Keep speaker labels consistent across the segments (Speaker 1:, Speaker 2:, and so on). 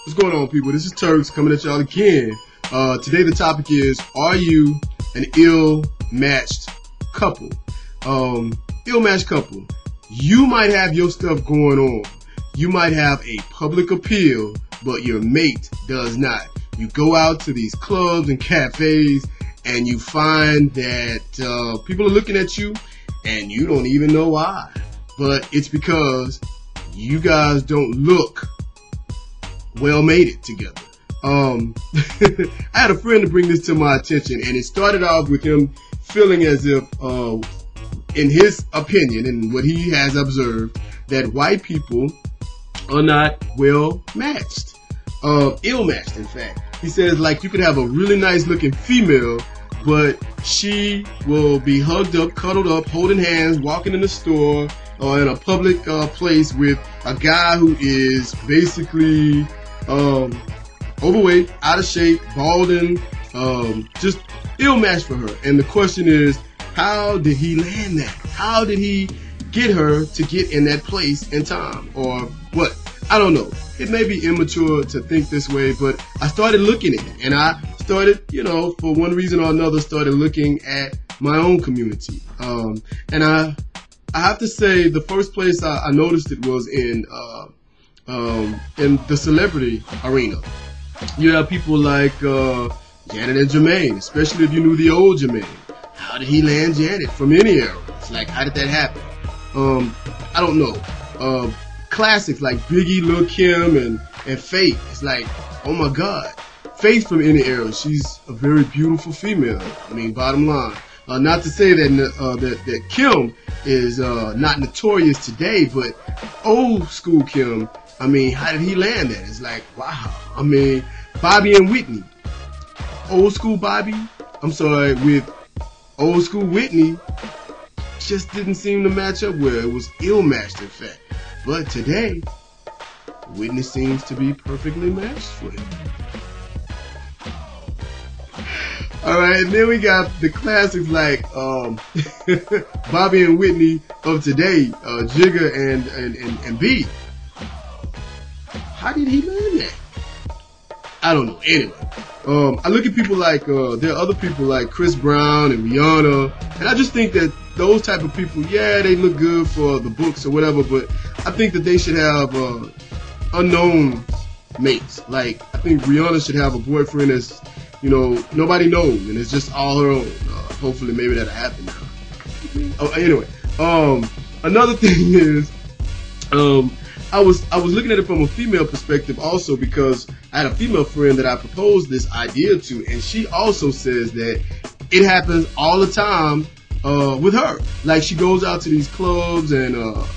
Speaker 1: What's going on, people? This is Turks coming at y'all again. Today the topic is, are you an ill-matched couple? Ill-matched couple. You might have your stuff going on. You might have a public appeal, but your mate does not. You go out to these clubs and cafes and you find that people are looking at you and you don't even know why. But it's because you guys don't look well mated together. I had a friend to bring this to my attention, and it started off with him feeling as if, in his opinion and what he has observed, that white people are not well matched, ill matched. In fact, he says, like, you could have a really nice looking female, but she will be hugged up, cuddled up, holding hands, walking in the store or in a public place with a guy who is basically overweight, out of shape, balding, just ill-matched for her. And the question is, how did he land that? How did he get her to get in that place in time? Or what? I don't know. It may be immature to think this way, but I started looking at it. And I started, for one reason or another, started looking at my own community. And I have to say, the first place I noticed it was in the celebrity arena. You have people like Janet and Jermaine, especially if you knew the old Jermaine. How did he land Janet from any era? It's like, how did that happen? I don't know. Classics like Biggie, Lil' Kim, and Faith. It's like, oh my God. Faith from any era. She's a very beautiful female. I mean, bottom line. Not to say that Kim is not notorious today, but old school Kim, I mean, how did he land that? It's like, wow. I mean, Bobby and Whitney. Old school Bobby, with old school Whitney, just didn't seem to match up well. It was ill-matched, in fact. But today, Whitney seems to be perfectly matched for him. Alright, and then we got the classics like Bobby and Whitney of today, Jigga and B. How did he learn that? I don't know. Anyway, I look at people like, there are other people like Chris Brown and Rihanna, and I just think that those type of people, yeah, they look good for the books or whatever, but I think that they should have unknown mates. Like, I think Rihanna should have a boyfriend that's, nobody knows, and it's just all her own. Hopefully, maybe that'll happen now. Oh, anyway, another thing is, I was looking at it from a female perspective also, because I had a female friend that I proposed this idea to, and she also says that it happens all the time with her. Like, she goes out to these clubs and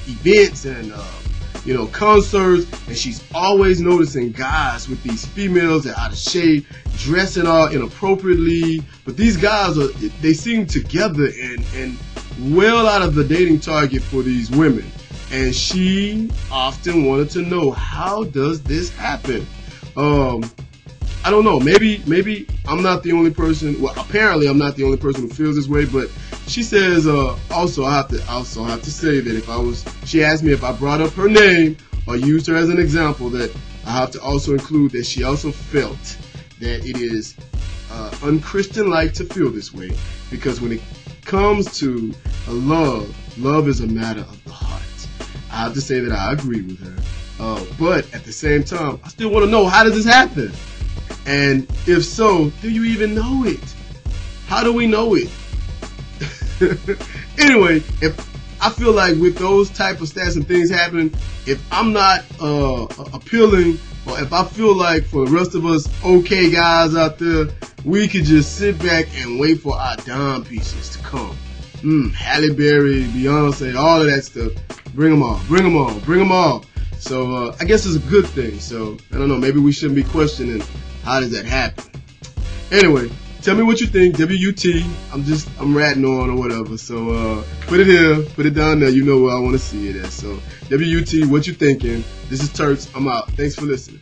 Speaker 1: events and concerts, and she's always noticing guys with these females that are out of shape, dressing all inappropriately, but these guys they seem together and well out of the dating target for these women. And she often wanted to know, how does this happen? I don't know. Maybe I'm not the only person. Well, apparently I'm not the only person who feels this way. But she says also I have to say that she asked me if I brought up her name or used her as an example, that I have to also include that she also felt that it is unchristian-like to feel this way, because when it comes to love is a matter of the heart. I have to say that I agree with her, but at the same time, I still want to know, how does this happen? And if so, do you even know it? How do we know it? Anyway, if I feel like with those type of stats and things happening, if I'm not appealing, or if I feel like for the rest of us okay guys out there, we could just sit back and wait for our dime pieces to come. Halle Berry, Beyonce, all of that stuff. Bring them all, bring them all, bring them all. So I guess it's a good thing. So I don't know, maybe we shouldn't be questioning, how does that happen? Anyway, tell me what you think. WUT. I'm ratting on or whatever. So put it here, put it down there. You know where I want to see it at. So WUT, what you thinking? This is Turks. I'm out. Thanks for listening.